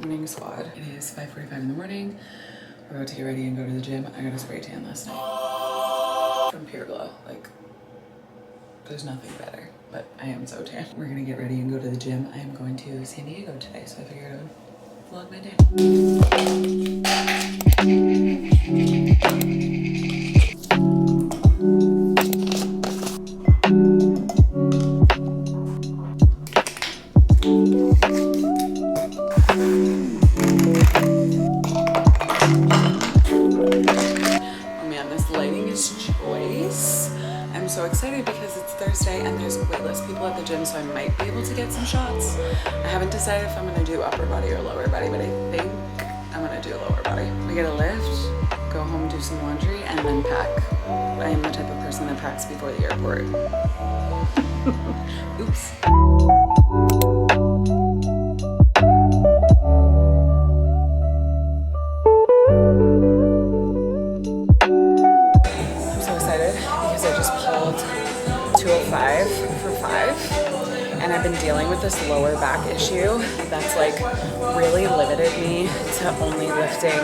Morning squad. It is 5:45 in the morning. We're about to get ready and go to the gym. I got a spray tan last night from Pure Glow. Like, there's nothing better, but I am so tan. We're gonna get ready and go to the gym. I am going to San Diego today, so I figured I would vlog my day. I'm so excited because it's Thursday and there's waitlist people at the gym, so I might be able to get some shots. I haven't decided if I'm gonna do upper body or lower body, but I think I'm gonna do lower body. We get a lift, go home, do some laundry, and then pack. I am the type of person that packs before the airport. Oops. For 5, and I've been dealing with this lower back issue that's like really limited me to only lifting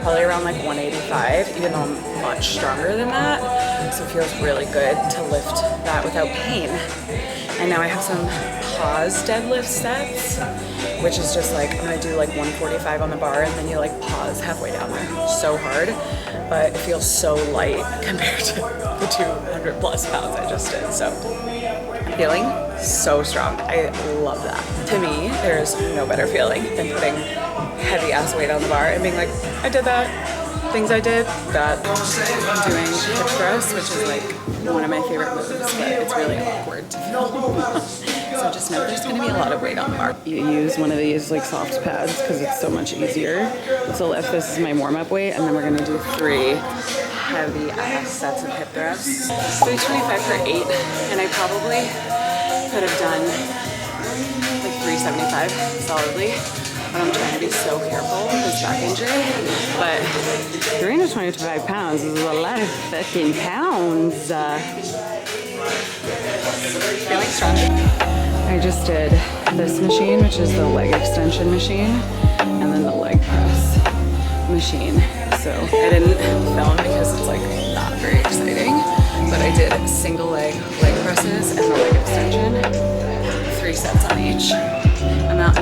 probably around like 185, even though I'm much stronger than that. So it feels really good to lift that without pain. And now I have some pause deadlift sets, which is just like, I'm gonna do like 145 on the bar and then you like pause halfway down there. So hard, but it feels so light compared to the 200 plus pounds I just did. So I'm feeling so strong. I love that. To me, there's no better feeling than putting heavy ass weight on the bar and being like, I did that. Things I did, that. I'm doing hip thrust, which is like one of my favorite moves, but it's really awkward to film. So just know there's gonna be a lot of weight on the bar. You use one of these like soft pads because it's so much easier. So if this is my warm-up weight, and then we're gonna do 3 heavy ass sets of hip thrusts. 325 for 8, and I probably could have done like 375 solidly. But I'm trying to be so careful with this back injury. But 325 pounds is a lot of fucking pounds. Feeling strong. I just did this machine, which is the leg extension machine, and then the leg press machine. So I didn't film because it's like not very exciting, but I did single leg presses and the leg extension, 3 sets on each.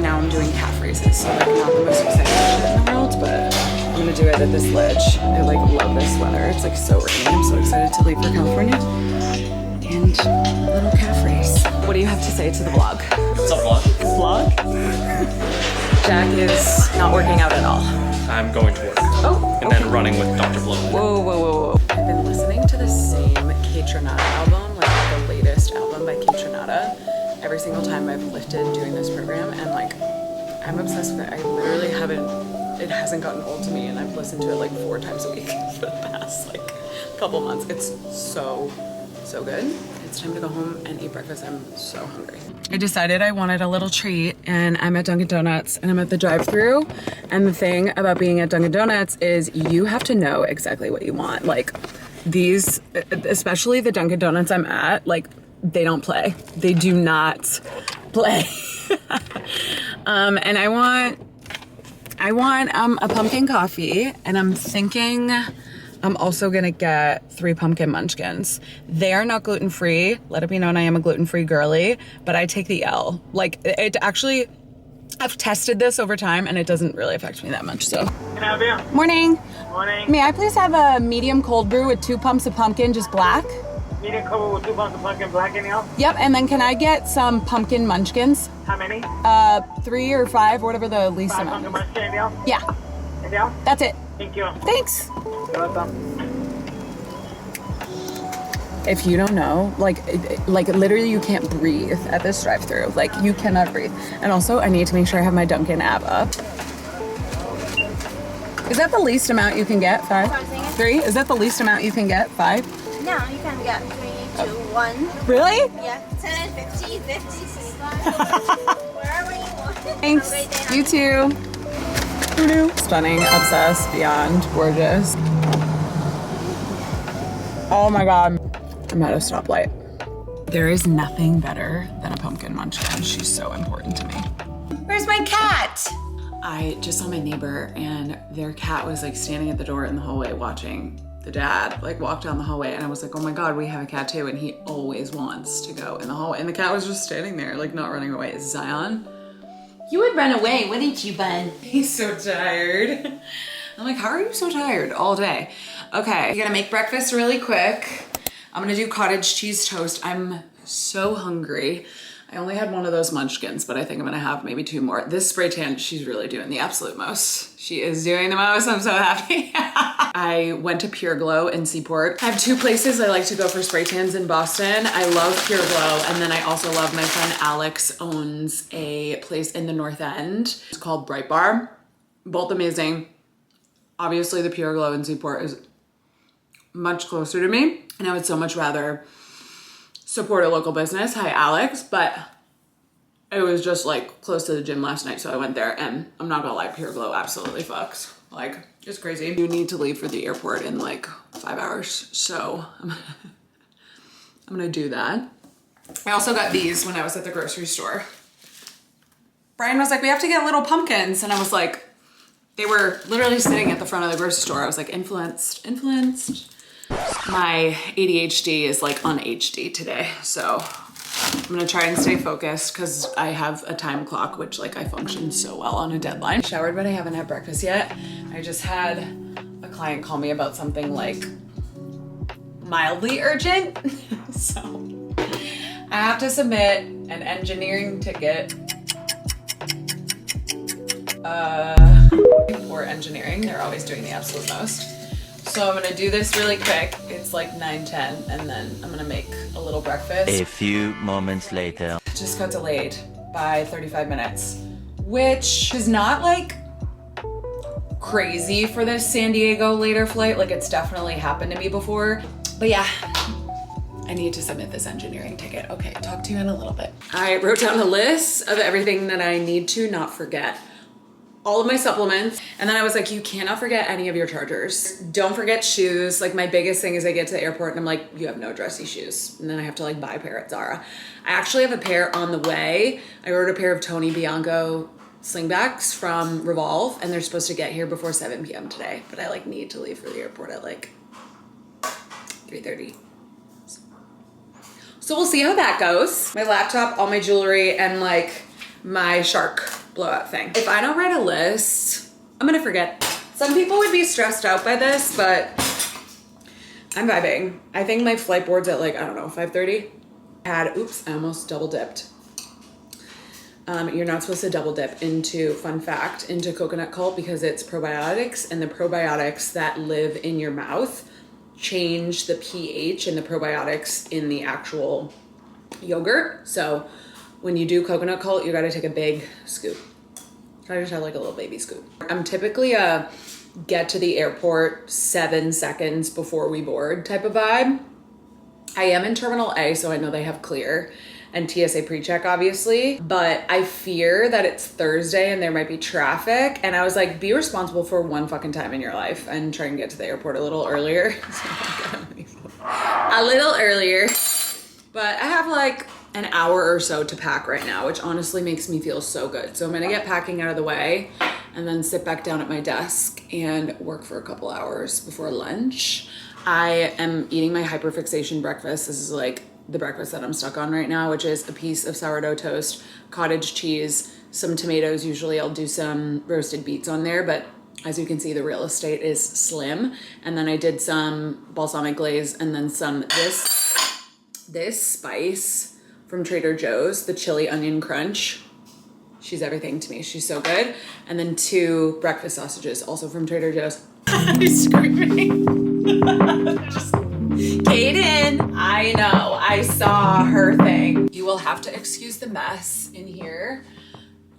Now I'm doing calf raises, so like not the most exciting shit in the world, but I'm gonna do it at this ledge. I like love this weather. It's like so rainy. I'm so excited to leave for California. And a little calf race. What do you have to say to the vlog? What's up, vlog? Vlog? Jack is not working out at all. I'm going to work. Oh, and then running with Dr. Blow. Whoa, whoa, whoa, whoa. I've been listening to the same Patriots album, like the latest album by Patriots, every single time I've lifted doing this program, and like, I'm obsessed with it. I literally it hasn't gotten old to me, and I've listened to it like 4 times a week for the past like couple months. It's so good. It's time to go home and eat breakfast. I'm so hungry. I decided I wanted a little treat, and I'm at Dunkin' Donuts, and I'm at the drive-thru. And the thing about being at Dunkin' Donuts is you have to know exactly what you want. Like these, especially the Dunkin' Donuts I'm at, like they don't play. They do not play. And I want a pumpkin coffee, and I'm thinking I'm also gonna get 3 pumpkin munchkins. They are not gluten-free. Let it be known I am a gluten-free girly, but I take the L. Like it actually, I've tested this over time and it doesn't really affect me that much, so. Can I have you? Morning. Morning. May I please have a medium cold brew with 2 pumps of pumpkin, just black? Medium cold with 2 pumps of pumpkin, black, anything else? Yep, and then can I get some pumpkin munchkins? How many? 3 or 5, whatever the least 5 amount. pumpkin munchkins, anything else? Yeah, Anything else? that's it. Thank you. Thanks. You're welcome. If you don't know, like literally you can't breathe at this drive-thru. Like you cannot breathe. And also I need to make sure I have my Dunkin' app up. Is that the least amount you can get? 5? 3? Is that the least amount you can get? 5? No, you can get 3, 2, 1. Really? Yeah, 10, 50, 50, 65. Wherever you want. Thanks. You too. Stunning, obsessed, beyond gorgeous. Oh my God. I'm at a stoplight. There is nothing better than a pumpkin munchkin. She's so important to me. Where's my cat? I just saw my neighbor and their cat was like standing at the door in the hallway watching the dad like walk down the hallway, and I was like, oh my God, we have a cat too, and he always wants to go in the hallway, and the cat was just standing there like not running away. Is Zion? You would run away, wouldn't you, bud? He's so tired. I'm like, how are you so tired all day? Okay, I'm gonna make breakfast really quick. I'm gonna do cottage cheese toast. I'm so hungry. I only had one of those munchkins, but I think I'm gonna have maybe 2 more. This spray tan, she's really doing the absolute most. She is doing the most, I'm so happy. I went to Pure Glow in Seaport. I have 2 places I like to go for spray tans in Boston. I love Pure Glow, and then I also love, my friend Alex owns a place in the North End. It's called Bright Bar. Both amazing. Obviously the Pure Glow in Seaport is much closer to me, and I would so much rather support a local business. Hi, Alex. But it was just like close to the gym last night, so I went there, and I'm not gonna lie, Pure Glow absolutely fucks. Like, just crazy. You need to leave for the airport in like 5 hours, so I'm gonna do that. I also got these when I was at the grocery store. Brian was like, we have to get little pumpkins, and I was like, they were literally sitting at the front of the grocery store. I was like, influenced. My ADHD is like on HD today, so I'm gonna try and stay focused because I have a time clock, which like I function so well on a deadline. Showered, but I haven't had breakfast yet. I just had a client call me about something like mildly urgent. So I have to submit an engineering ticket. Or engineering, they're always doing the absolute most. So I'm gonna do this really quick. It's like 9:10, and then I'm gonna make a little breakfast. A few moments later. Just got delayed by 35 minutes, which is not like crazy for this San Diego later flight. Like, it's definitely happened to me before. But yeah, I need to submit this engineering ticket. Okay, talk to you in a little bit. I wrote down a list of everything that I need to not forget. All of my supplements. And then I was like, you cannot forget any of your chargers. Don't forget shoes. Like, my biggest thing is I get to the airport and I'm like, you have no dressy shoes. And then I have to like buy a pair at Zara. I actually have a pair on the way. I ordered a pair of Tony Bianco slingbacks from Revolve, and they're supposed to get here before 7 p.m. today. But I like need to leave for the airport at like 3:30. So we'll see how that goes. My laptop, all my jewelry, and like my shark blowout thing. If I don't write a list, I'm gonna forget. Some people would be stressed out by this, but I'm vibing. I think my flight board's at like, I don't know, 5:30. Oops, I almost double dipped. You're not supposed to double dip into, fun fact, into coconut cult because it's probiotics, and the probiotics that live in your mouth change the pH and the probiotics in the actual yogurt. So when you do coconut cult, you gotta take a big scoop. I just had like a little baby scoop. I'm typically a get to the airport 7 seconds before we board type of vibe. I am in Terminal A, so I know they have clear and TSA pre-check obviously, but I fear that it's Thursday and there might be traffic. And I was like, be responsible for one fucking time in your life and try and get to the airport a little earlier. A little earlier. But I have like an hour or so to pack right now, which honestly makes me feel so good. So I'm gonna get packing out of the way and then sit back down at my desk and work for a couple hours before lunch. I am eating my hyperfixation breakfast. This is like the breakfast that I'm stuck on right now, which is a piece of sourdough toast, cottage cheese, some tomatoes. Usually I'll do some roasted beets on there, but as you can see, the real estate is slim. And then I did some balsamic glaze and then some this spice from Trader Joe's, the chili onion crunch. She's everything to me. She's so good. And then 2 breakfast sausages, also from Trader Joe's. I'm screaming. Kaden, I know, I saw her thing. You will have to excuse the mess in here.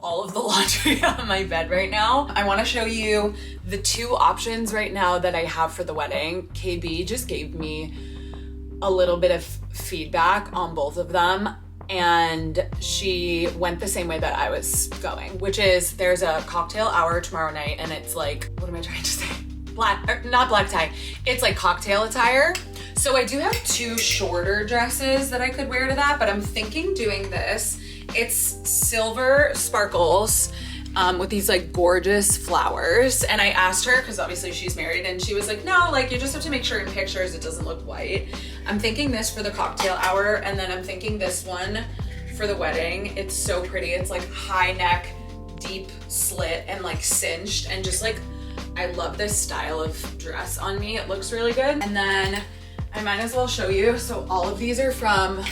All of the laundry on my bed right now. I wanna show you the 2 options right now that I have for the wedding. KB just gave me a little bit of feedback on both of them, and she went the same way that I was going, which is there's a cocktail hour tomorrow night, and it's like, what am I trying to say? Not black tie. It's like cocktail attire. So I do have 2 shorter dresses that I could wear to that, but I'm thinking doing this. It's silver sparkles, with these like gorgeous flowers. And I asked her, because obviously she's married, and she was like, no, like you just have to make sure in pictures it doesn't look white. I'm thinking this for the cocktail hour, and then I'm thinking this one for the wedding. It's so pretty. It's like high neck, deep slit, and like cinched, and just like, I love this style of dress on me. It looks really good. And then I might as well show you. So all of these are from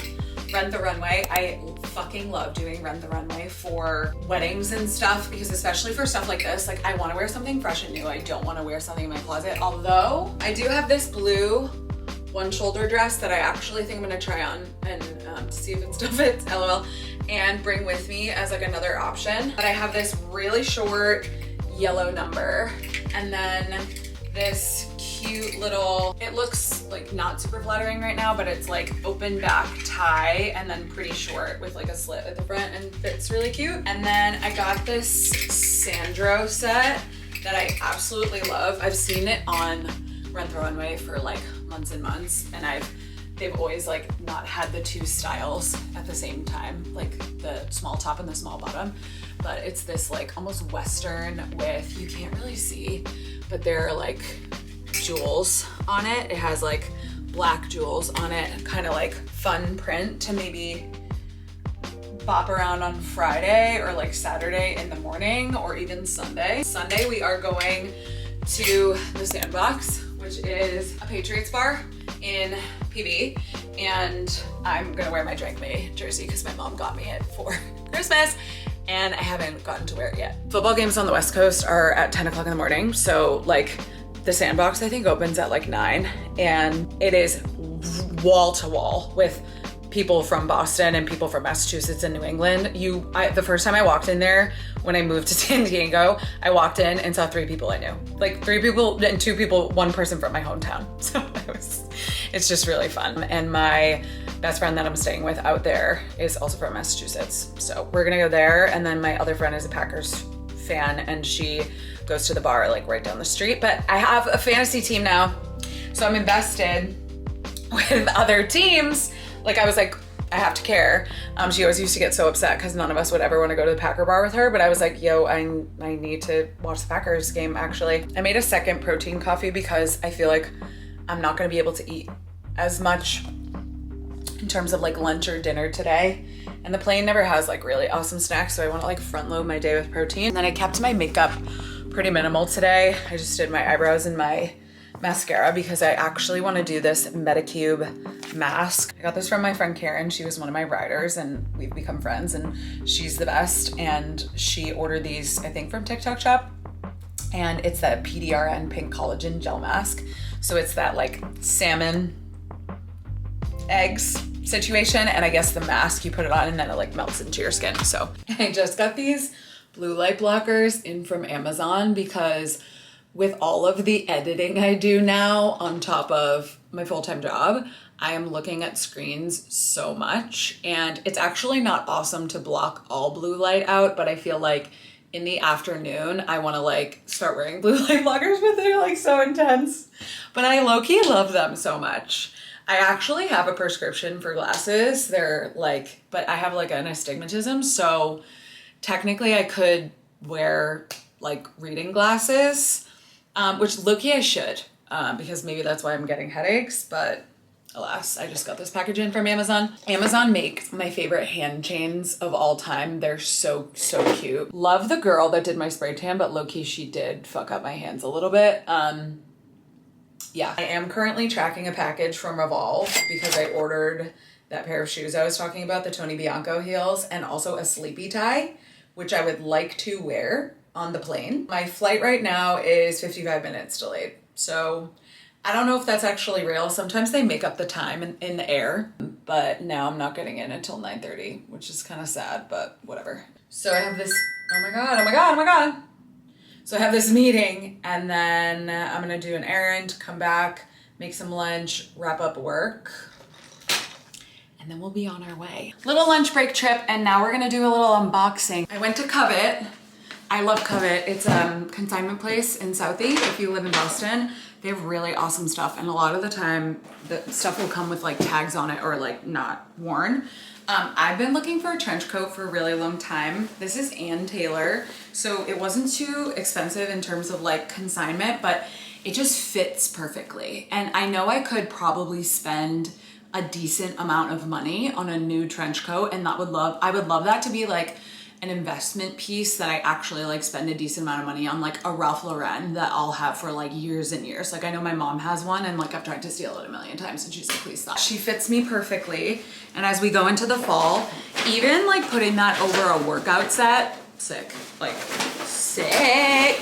Rent the Runway. I fucking love doing Rent the Runway for weddings and stuff, because especially for stuff like this, like I want to wear something fresh and new. I don't want to wear something in my closet. Although I do have this blue one shoulder dress that I actually think I'm gonna try on and see if it still fits, LOL, and bring with me as like another option. But I have this really short yellow number, and then this cute little, it looks like not super flattering right now, but it's like open back tie and then pretty short with like a slit at the front, and fits really cute. And then I got this Sandro set that I absolutely love. I've seen it on Rent the Runway for like months and months, and they've always like not had the two styles at the same time, like the small top and the small bottom. But it's this like almost Western with, you can't really see, but there are like jewels on it. It has like black jewels on it, kind of like fun print to maybe bop around on Friday or like Saturday in the morning, or even Sunday. Sunday we are going to the Sandbox, which is a Patriots bar in PB, and I'm gonna wear my Drink Me jersey because my mom got me it for Christmas, and I haven't gotten to wear it yet. Football games on the West Coast are at 10 o'clock in the morning, so like the Sandbox I think opens at like 9, and it is wall to wall with people from Boston and people from Massachusetts and New England. The first time I walked in there when I moved to San Diego, I walked in and saw 3 people I knew. Like 3 people and 2 people, 1 person from my hometown. So it's just really fun. And my best friend that I'm staying with out there is also from Massachusetts. So we're gonna go there. And then my other friend is a Packers fan, and she goes to the bar like right down the street. But I have a fantasy team now, so I'm invested with other teams. Like I was like, I have to care. She always used to get so upset because none of us would ever want to go to the Packer bar with her. But I was like, yo, I need to watch the Packers game actually. I made a second protein coffee because I feel like I'm not gonna be able to eat as much in terms of like lunch or dinner today. And the plane never has like really awesome snacks, so I want to like front load my day with protein. And then I kept my makeup pretty minimal today. I just did my eyebrows and my mascara because I actually want to do this Medicube mask. I got this from my friend Karen. She was one of my riders and we've become friends, and she's the best. And she ordered these, I think from TikTok shop, and it's that PDRN pink collagen gel mask. So it's that like salmon eggs situation, and I guess the mask, you put it on and then it like melts into your skin. So I just got these blue light blockers in from Amazon because with all of the editing I do now on top of my full-time job, I am looking at screens so much, and it's actually not awesome to block all blue light out, but I feel like in the afternoon, I want to like start wearing blue light blockers, but they're like so intense. But I low-key love them so much. I actually have a prescription for glasses. They're like, but I have like an astigmatism, so technically I could wear like reading glasses, which low-key I should, because maybe that's why I'm getting headaches, but alas, I just got this package in from Amazon. Amazon makes my favorite hand chains of all time. They're so, so cute. Love the girl that did my spray tan, but low-key she did fuck up my hands a little bit. Yeah, I am currently tracking a package from Revolve because I ordered that pair of shoes I was talking about, the Tony Bianco heels, and also a sleepy tie, which I would like to wear on the plane. My flight right now is 55 minutes delayed. So I don't know if that's actually real. Sometimes they make up the time in the air, but now I'm not getting in until 9:30, which is kind of sad, but whatever. So I have this, oh my God. So I have this meeting, and then I'm gonna do an errand, come back, make some lunch, wrap up work, and then we'll be on our way. Little lunch break trip, and now we're gonna do a little unboxing. I went to Covet. I love Covet. It's a consignment place in Southie. If you live in Boston, they have really awesome stuff, and a lot of the time the stuff will come with like tags on it or like not worn. I've been looking for a trench coat for a really long time. This is Ann Taylor, so it wasn't too expensive in terms of like consignment, but it just fits perfectly. And I know I could probably spend a decent amount of money on a new trench coat, and I would love that to be like an investment piece that I actually like spend a decent amount of money on, like a Ralph Lauren that I'll have for like years and years. Like I know my mom has one and like I've tried to steal it a million times and she's like, please stop. She fits me perfectly. And as we go into the fall, even like putting that over a workout set, sick, like sick,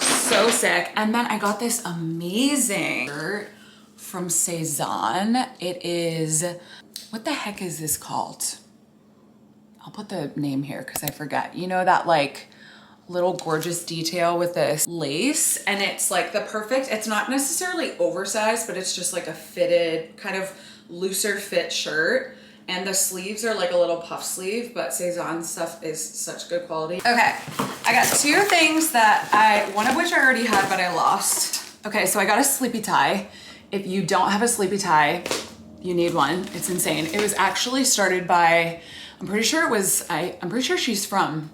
so sick. And then I got this amazing shirt from Cezanne. It is, what the heck is this called? I'll put the name here because I forget. You know that like little gorgeous detail with this lace, and it's like the perfect, it's not necessarily oversized, but it's just like a fitted, kind of looser fit shirt. And the sleeves are like a little puff sleeve, but Cezanne stuff is such good quality. Okay, I got two things that one of which I already had, but I lost. Okay, so I got a sleepy tie. If you don't have a sleepy tie, you need one. It's insane. It was actually started by, I'm pretty sure she's from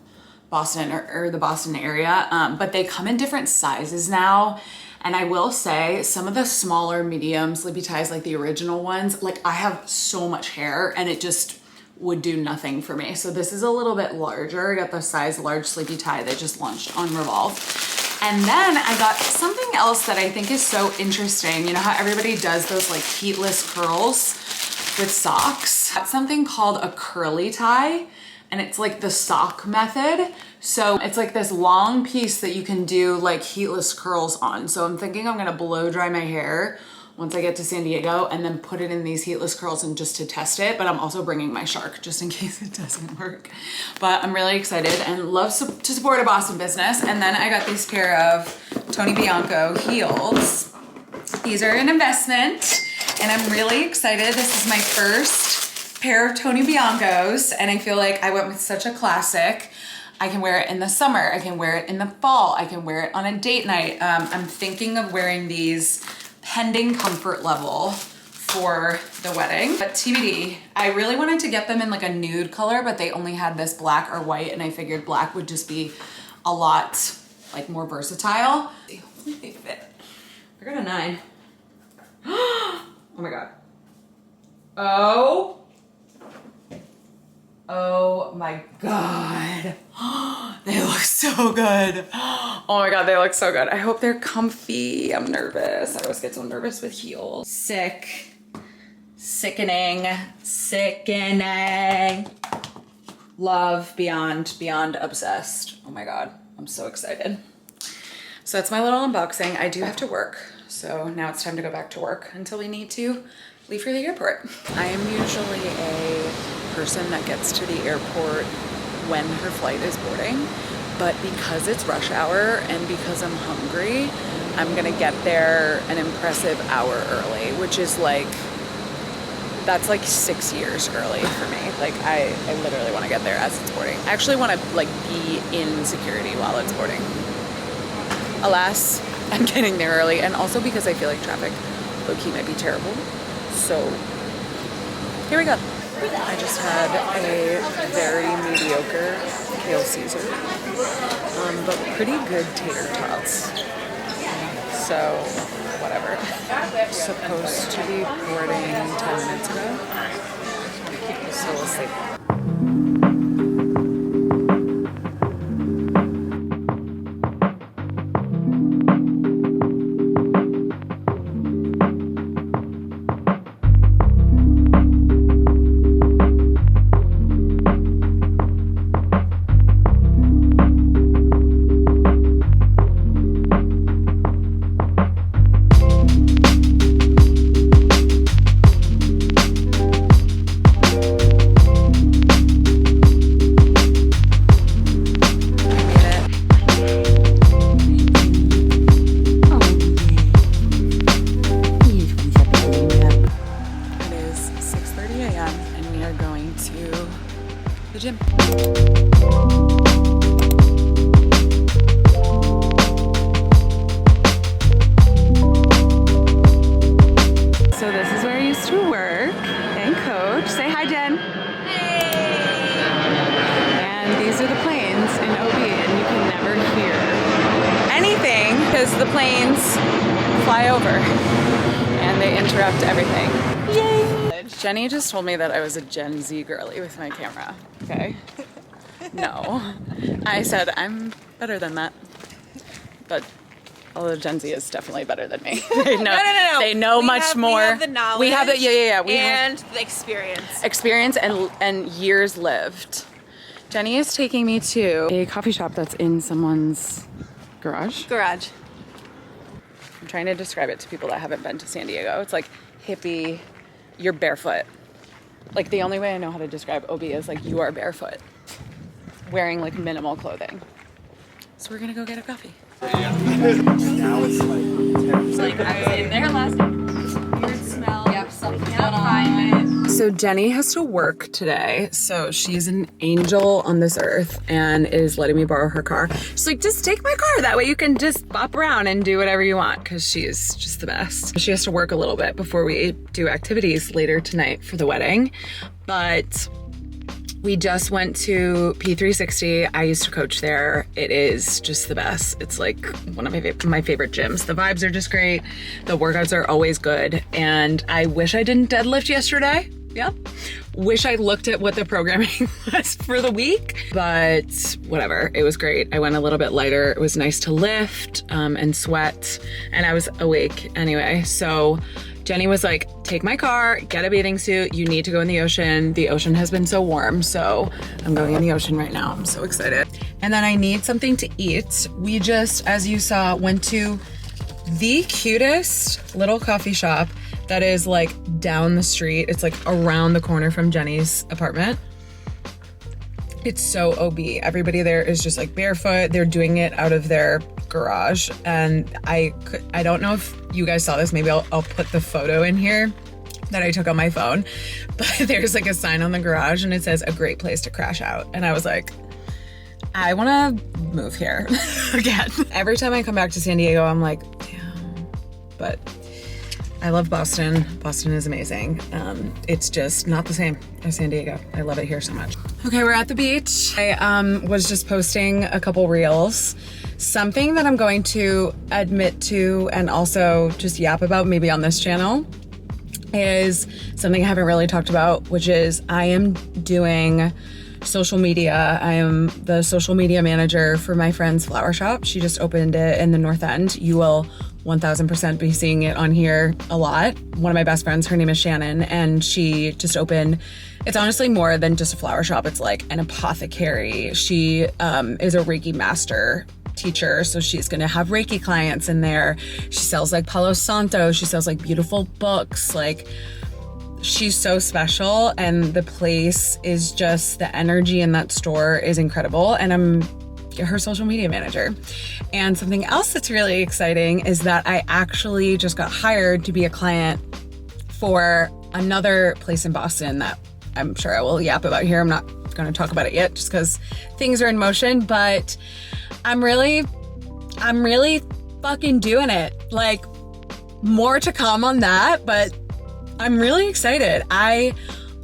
Boston or the Boston area, but they come in different sizes now. And I will say some of the smaller medium sleepy ties, like the original ones, like I have so much hair and it just would do nothing for me. So this is a little bit larger. I got the size large sleepy tie that just launched on Revolve. And then I got something else that I think is so interesting. You know how everybody does those like heatless curls with socks? That's something called a curly tie, and it's like the sock method. So it's like this long piece that you can do like heatless curls on. So I'm thinking I'm gonna blow dry my hair once I get to San Diego and then put it in these heatless curls and just to test it. But I'm also bringing my shark just in case it doesn't work. But I'm really excited and love to support a Boston business. And then I got this pair of Tony Bianco heels. These are an investment and I'm really excited. This is my first pair of Tony Biancos and I feel like I went with such a classic. I can wear it in the summer, I can wear it in the fall, I can wear it on a date night. I'm thinking of wearing these pending comfort level for the wedding. But TBD, I really wanted to get them in like a nude color, but they only had this black or white and I figured black would just be a lot like more versatile. Hopefully they fit. I got a 9. Oh my God. Oh my God. They look so good. Oh my God, they look so good. I hope they're comfy. I'm nervous. I always get so nervous with heels. Sick. Sickening. Sickening. Love, beyond obsessed. Oh my God, I'm so excited. So that's my little unboxing. I do have to work. So now it's time to go back to work until we need to leave for the airport. I am usually a person that gets to the airport when her flight is boarding, but because it's rush hour and because I'm hungry, I'm gonna get there an impressive hour early, which is like, that's like 6 years early for me. Like I literally wanna get there as it's boarding. I actually wanna like be in security while it's boarding. Alas, I'm getting there early, and also because I feel like traffic low-key might be terrible. So here we go. I just had a very mediocre kale Caesar, but pretty good tater tots. So whatever. Supposed to be boarding 10 minutes ago, so we'll see. the planes fly over and they interrupt everything. Yay! Jenny just told me that I was a Gen Z girly with my camera, okay? No. I said I'm better than that. But although Gen Z is definitely better than me. They know, No. They know much more. We have the knowledge. We have the, yeah. We and have the experience. experience and years lived. Jenny is taking me to a coffee shop that's in someone's garage. Garage. I'm trying to describe it to people that haven't been to San Diego. It's like hippie, you're barefoot. Like the only way I know how to describe OB is like you are barefoot, wearing like minimal clothing. So we're gonna go get a coffee. Now it's like 10. Like I was in there last night. Weird smell. Yep, something going on. So Jenny has to work today, so she's an angel on this earth and is letting me borrow her car. She's like, just take my car, that way you can just bop around and do whatever you want, because she's just the best. She has to work a little bit before we do activities later tonight for the wedding, but we just went to P360. I used to coach there. It is just the best. It's like one of my favorite gyms. The vibes are just great. The workouts are always good. And I wish I didn't deadlift yesterday. Yep. Wish I looked at what the programming was for the week, but whatever. It was great. I went a little bit lighter. It was nice to lift and sweat, and I was awake anyway. So Jenny was like, take my car, get a bathing suit. You need to go in the ocean. The ocean has been so warm, so I'm going in the ocean right now. I'm so excited. And then I need something to eat. We just, as you saw, went to the cutest little coffee shop that is like down the street. It's like around the corner from Jenny's apartment. It's so OB. Everybody there is just like barefoot. They're doing it out of their garage. And I don't know if you guys saw this. Maybe I'll put the photo in here that I took on my phone. But there's like a sign on the garage and it says a great place to crash out. And I was like, I want to move here again. Every time I come back to San Diego, I'm like, damn. But I love Boston. Boston is amazing. It's just not the same as San Diego. I love it here so much. Okay, we're at the beach. I was just posting a couple reels. Something that I'm going to admit to and also just yap about maybe on this channel is something I haven't really talked about, which is I am doing social media. I am the social media manager for my friend's flower shop. She just opened it in the North End. You will 1000% be seeing it on here a lot. One of my best friends, her name is Shannon, and she just opened, it's honestly more than just a flower shop. It's like an apothecary. She is a Reiki master teacher, so she's gonna have Reiki clients in there. She sells like Palo Santo. She sells like beautiful books. Like, she's so special, and the place is just, the energy in that store is incredible, and I'm her social media manager. And something else that's really exciting is that I actually just got hired to be a client for another place in Boston that I'm sure I will yap about here. I'm not going to talk about it yet just because things are in motion, but I'm really fucking doing it. Like, more to come on that, but I'm really excited. I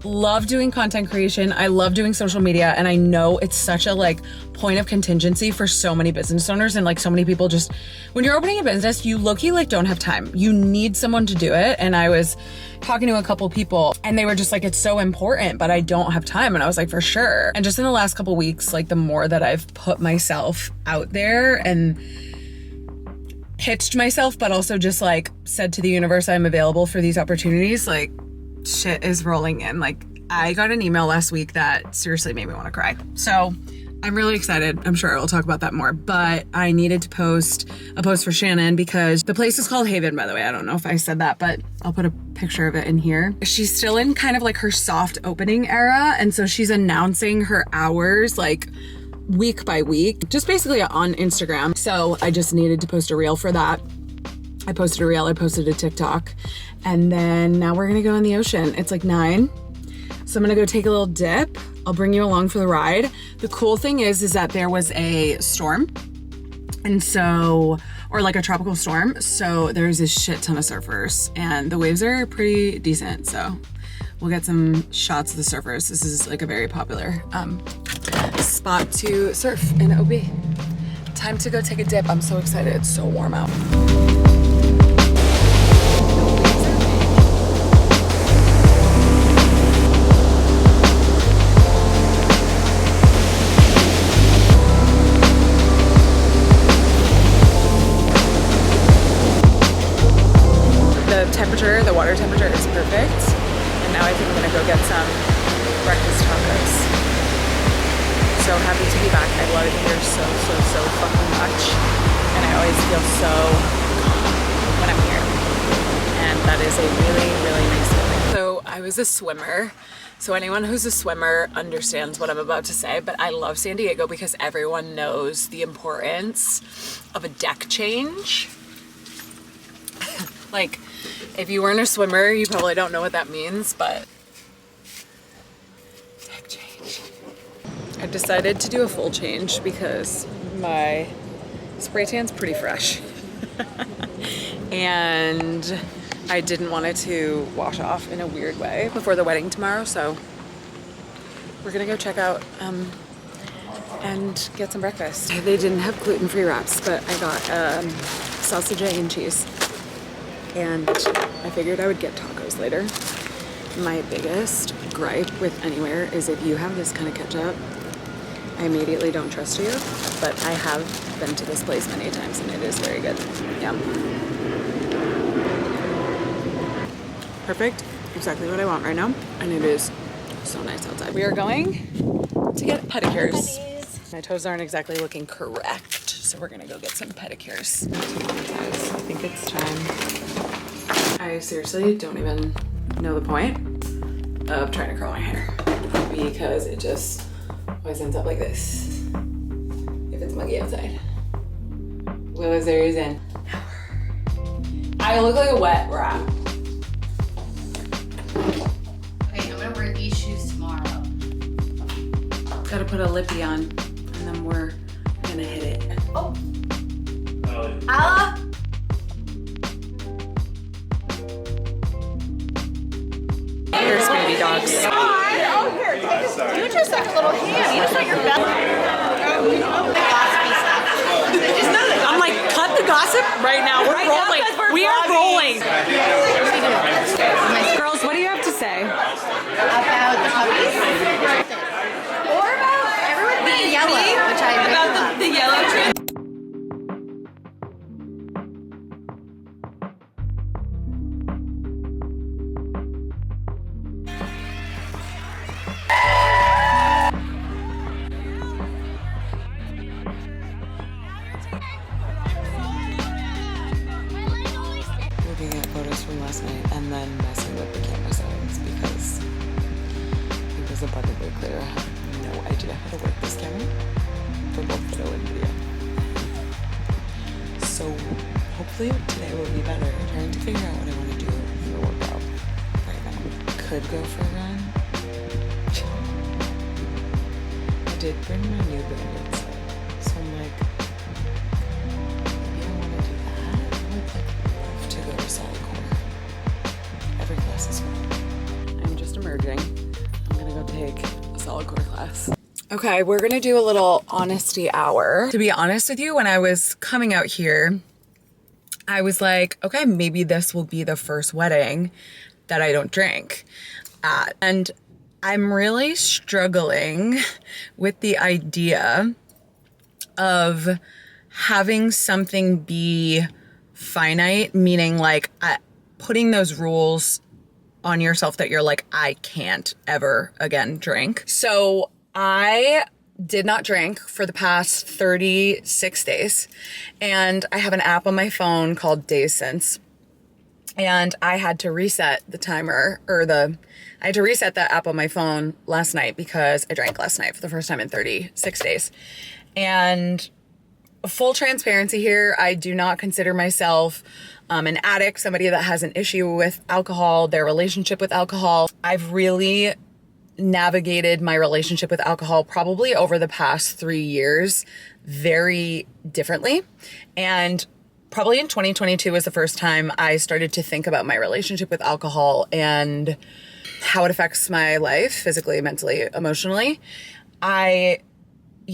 love doing content creation. I love doing social media, and I know it's such a like point of contingency for so many business owners, and like so many people just, when you're opening a business, you low-key like don't have time. You need someone to do it. And I was talking to a couple people and they were just like, it's so important, but I don't have time. And I was like, for sure. And just in the last couple weeks, like the more that I've put myself out there and pitched myself, but also just like said to the universe, I'm available for these opportunities, like shit is rolling in. Like, I got an email last week that seriously made me want to cry. So I'm really excited. I'm sure I'll talk about that more, but I needed to post a post for Shannon because the place is called Haven, by the way. I don't know if I said that, but I'll put a picture of it in here. She's still in kind of like her soft opening era. And so she's announcing her hours like week by week, just basically on Instagram. So I just needed to post a reel for that. I posted a reel, I posted a TikTok, and then now we're gonna go in the ocean. It's like 9. So I'm gonna go take a little dip. I'll bring you along for the ride. The cool thing is that there was a storm, and so, or like a tropical storm. So there's a shit ton of surfers and the waves are pretty decent. So we'll get some shots of the surfers. This is like a very popular spot to surf in OB. Time to go take a dip. I'm so excited. It's so warm out. The water temperature is perfect. And now I think I'm gonna go get some breakfast tacos. So happy to be back. I love it here so fucking much. And I always feel so calm when I'm here. And that is a really nice feeling. So I was a swimmer. So anyone who's a swimmer understands what I'm about to say, but I love San Diego because everyone knows the importance of a deck change. Like, if you weren't a swimmer, you probably don't know what that means, but deck change. I decided to do a full change because my spray tan's pretty fresh. And I didn't want it to wash off in a weird way before the wedding tomorrow, so we're gonna go check out and get some breakfast. They didn't have gluten-free wraps, but I got sausage, egg, and cheese. And I figured I would get tacos later. My biggest gripe with anywhere is if you have this kind of ketchup, I immediately don't trust you, but I have been to this place many times and it is very good. Yeah. Perfect, exactly what I want right now. And it is so nice outside. We are going to get pedicures. My toes aren't exactly looking correct, so we're gonna go get some pedicures. Guys, I think it's time. I seriously don't even know the point of trying to curl my hair because it just always ends up like this if it's muggy outside. What was there reason? I look like a wet rat. Okay, I'm gonna wear these shoes tomorrow. Gotta put a lippy on and then we're gonna hit it. Oh. Here's baby dogs. Oh, here, do it just like a little hand. You just like your belly. I'm like, cut the gossip right now. We're rolling. We are rolling. Girls, what do you have to say? About the puppies? Or about everyone being yellow, which I agree About the yellow tree. Looking at photos from last night and then messing with the camera settings because it was abundantly clear I have no idea how to work this camera for both video and video. So hopefully today will be better. I'm trying to figure out what I want to do for a workout right now. Could go for a run. I did bring my new band inside, so I'm like, maybe I want to do that. I would love to go to Solidcore. Every class is fun. I'm just emerging. I'm gonna go take a Solidcore class. Okay, we're gonna do a little honesty hour. To be honest with you, when I was coming out here, I was like, okay, maybe this will be the first wedding that I don't drink at. And I'm really struggling with the idea of having something be finite, meaning like putting those rules on yourself that you're like, I can't ever again drink. So I did not drink for the past 36 days. And I have an app on my phone called Days Since. And I had to reset the timer I had to reset that app on my phone last night because I drank last night for the first time in 36 days. And full transparency here, I do not consider myself an addict, somebody that has an issue with alcohol, their relationship with alcohol. I've really navigated my relationship with alcohol probably over the past 3 years very differently. And probably in 2022 was the first time I started to think about my relationship with alcohol and how it affects my life physically, mentally, emotionally. I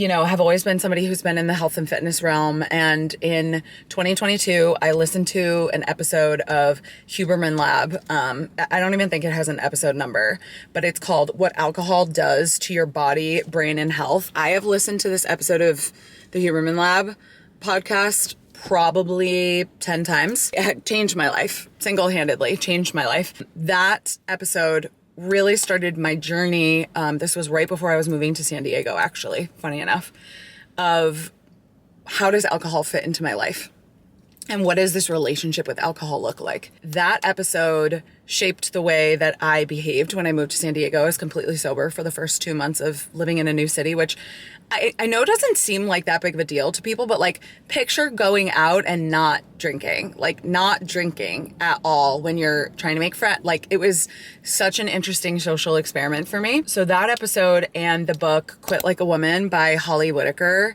have always been somebody who's been in the health and fitness realm. And in 2022, I listened to an episode of Huberman Lab. I don't even think it has an episode number, but it's called What Alcohol Does to Your Body, Brain, and Health. I have listened to this episode of the Huberman Lab podcast probably 10 times. It changed my life, single-handedly changed my life. That episode really started my journey. This was right before I was moving to San Diego, actually, funny enough, of how does alcohol fit into my life? And what does this relationship with alcohol look like? That episode shaped the way that I behaved when I moved to San Diego. I was completely sober for the first 2 months of living in a new city, which I know doesn't seem like that big of a deal to people, but like picture going out and not drinking at all when you're trying to make friends. Like it was such an interesting social experiment for me. So that episode and the book Quit Like a Woman by Holly Whitaker,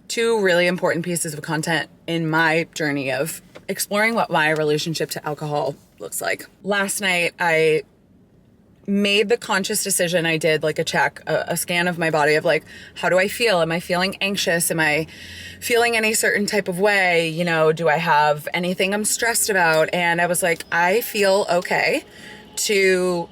two really important pieces of content in my journey of exploring what my relationship to alcohol looks like. Last night, I made the conscious decision. I did like a scan of my body of like, how do I feel? Am I feeling anxious? Am I feeling any certain type of way? Do I have anything I'm stressed about? And I was like, I feel okay to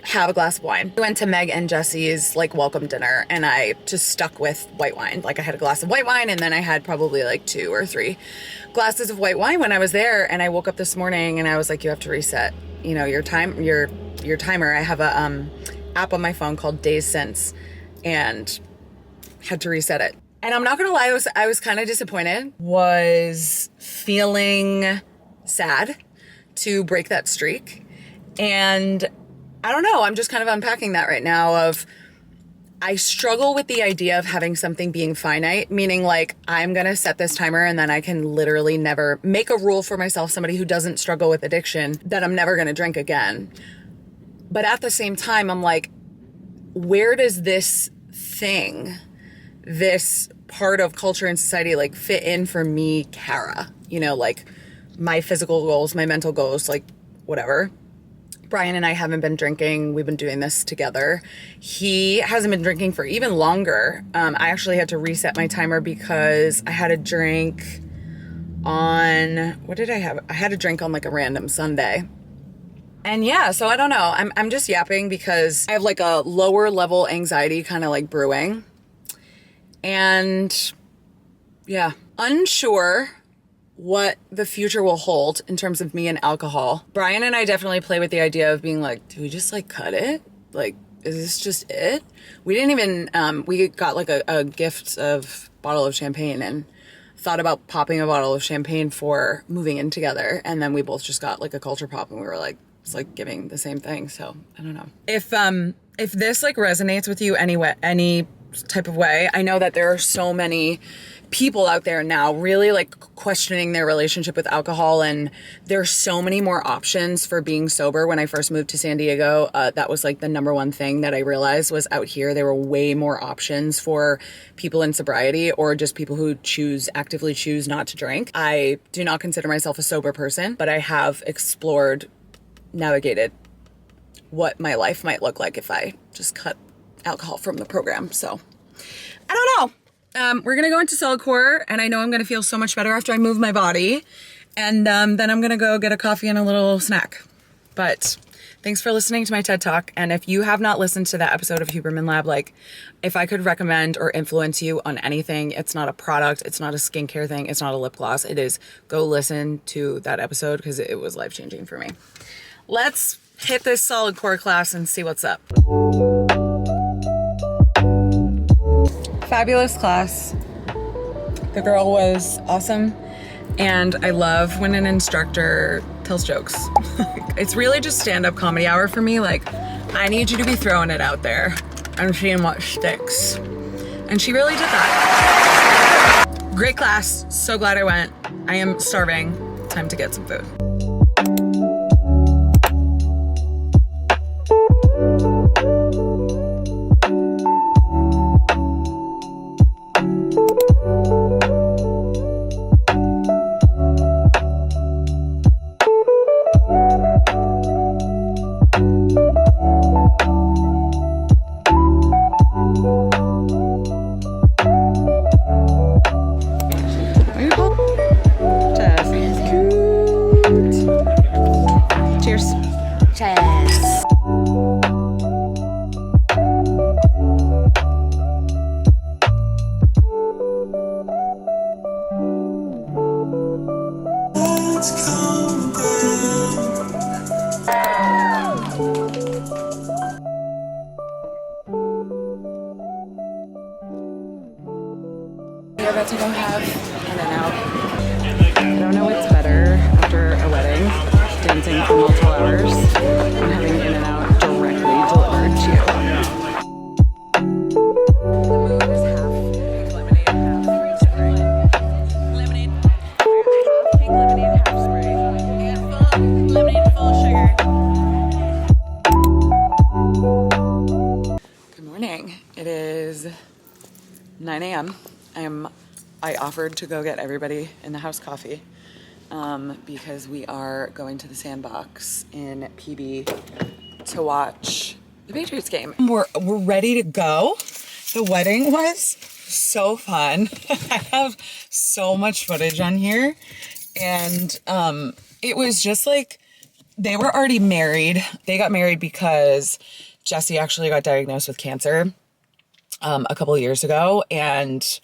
have a glass of wine. We went to Meg and Jesse's like welcome dinner and I just stuck with white wine. Like I had a glass of white wine and then I had probably like 2 or 3 glasses of white wine when I was there. And I woke up this morning and I was like, you have to reset, your timer. I have a app on my phone called Days Since and had to reset it. And I'm not gonna lie, I was kind of disappointed, was feeling sad to break that streak. And I don't know, I'm just kind of unpacking that right now of I struggle with the idea of having something being finite, meaning like I'm going to set this timer and then I can literally never make a rule for myself, somebody who doesn't struggle with addiction, that I'm never going to drink again. But at the same time, I'm like, where does this thing, this part of culture and society like fit in for me, Kara? Like my physical goals, my mental goals, like whatever. Brian and I haven't been drinking. We've been doing this together. He hasn't been drinking for even longer. I actually had to reset my timer because I had a drink on, what did I have? I had a drink on like a random Sunday. And yeah, so I don't know. I'm just yapping because I have like a lower level anxiety kind of like brewing. And yeah, unsure what the future will hold in terms of me and alcohol. Brian and I definitely play with the idea of being like, do we just like cut it? Like, is this just it? We didn't even, we got like a gift of bottle of champagne and thought about popping a bottle of champagne for moving in together. And then we both just got like a culture pop and we were like, it's like giving the same thing. So I don't know. If this like resonates with you any type of way, I know that there are so many people out there now really like questioning their relationship with alcohol, and there's so many more options for being sober. When I first moved to San Diego, that was like the number one thing that I realized was out here there were way more options for people in sobriety or just people who actively choose not to drink. I do not consider myself a sober person, but I have navigated what my life might look like if I just cut alcohol from the program. So I don't know. We're going to go into Solidcore, and I know I'm going to feel so much better after I move my body. And then I'm going to go get a coffee and a little snack. But thanks for listening to my TED Talk. And if you have not listened to that episode of Huberman Lab, like if I could recommend or influence you on anything, it's not a product, it's not a skincare thing, it's not a lip gloss. It is go listen to that episode because it was life-changing for me. Let's hit this Solidcore class and see what's up. Fabulous class. The girl was awesome. And I love when an instructor tells jokes. It's really just stand-up comedy hour for me. Like, I need you to be throwing it out there and seeing what sticks. And she really did that. Great class. So glad I went. I am starving. Time to get some food. Cheers. We're about to go have In-N-Out. I don't know what's better after a wedding, dancing for multiple hours, and having In-N-Out directly delivered to you. The mood is half pink lemonade, half spray. Lemonade. Half pink lemonade, half spray. And lemonade full sugar. Good morning. It is 9 a.m. I offered to go get everybody in the house coffee because we are going to the Sandbox in PB to watch the Patriots game. We're ready to go. The wedding was so fun. I have so much footage on here, and it was just like they were already married. They got married because Jesse actually got diagnosed with cancer a couple of years ago, and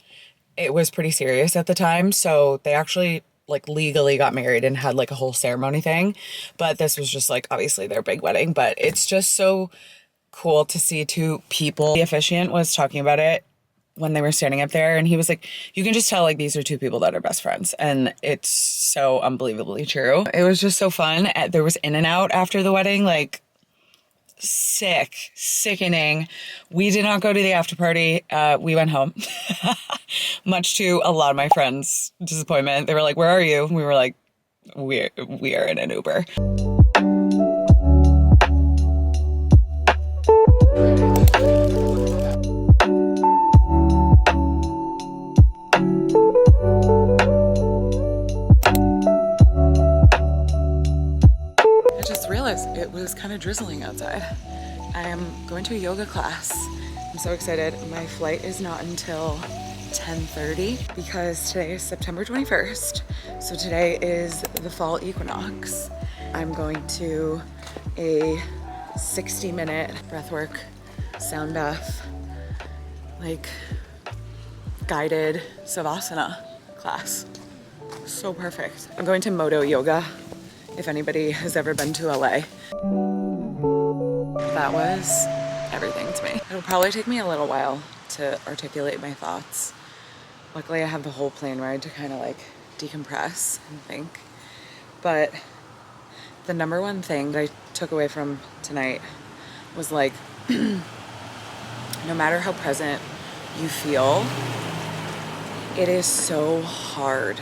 it was pretty serious at the time. So they actually like legally got married and had like a whole ceremony thing. But this was just like obviously their big wedding. But it's just so cool to see two people. The officiant was talking about it when they were standing up there, and he was like, you can just tell like these are two people that are best friends. And it's so unbelievably true. It was just so fun. There was In-N-Out after the wedding, like sickening. We did not go to the after party. We went home, much to a lot of my friends' disappointment. They were like, where are you? And we were like, we are in an Uber. I just realized it was kind of drizzling outside. I am going to a yoga class. I'm so excited. My flight is not until 10:30 because today is September 21st. So today is the fall equinox. I'm going to a 60-minute breathwork sound bath, like guided savasana class. So perfect. I'm going to Modo Yoga, if anybody has ever been to LA. That was everything to me. It'll probably take me a little while to articulate my thoughts. Luckily I have the whole plane ride to kind of like decompress and think. But the number one thing that I took away from tonight was like, no matter how present you feel, it is so hard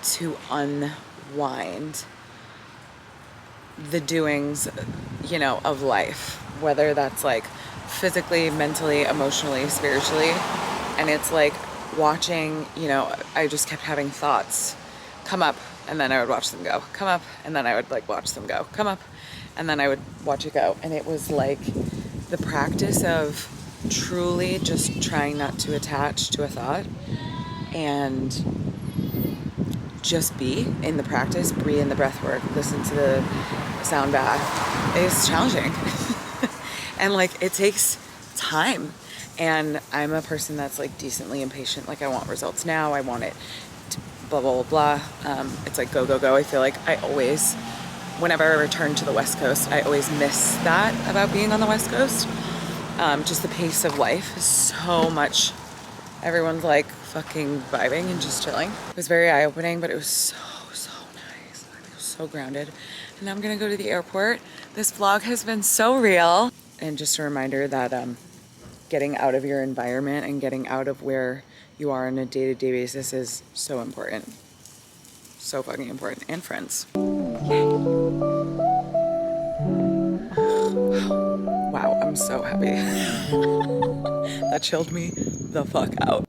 to unwind the doings, you know, of life, whether that's like physically, mentally, emotionally, spiritually. And it's like watching, you know, I just kept having thoughts come up and then I would watch them go, come up, and then I would like watch them go, come up, and then I would watch it go. And it was like the practice of truly just trying not to attach to a thought and just be in the practice, breathe in the breath work, listen to the sound bath. It's challenging. And like it takes time. And I'm a person that's like decently impatient. Like I want results now. I want it to blah, blah, blah, blah. It's like go, go, go. I feel like I always, whenever I return to the West Coast, I always miss that about being on the West Coast. Just the pace of life is so much. Everyone's like fucking vibing and just chilling. It was very eye-opening, but it was so nice. I was so grounded. And now I'm gonna go to the airport. This vlog has been so real. And just a reminder that getting out of your environment and getting out of where you are on a day-to-day basis is so important. So fucking important. And friends. Yay. Wow, I'm so happy. That chilled me the fuck out.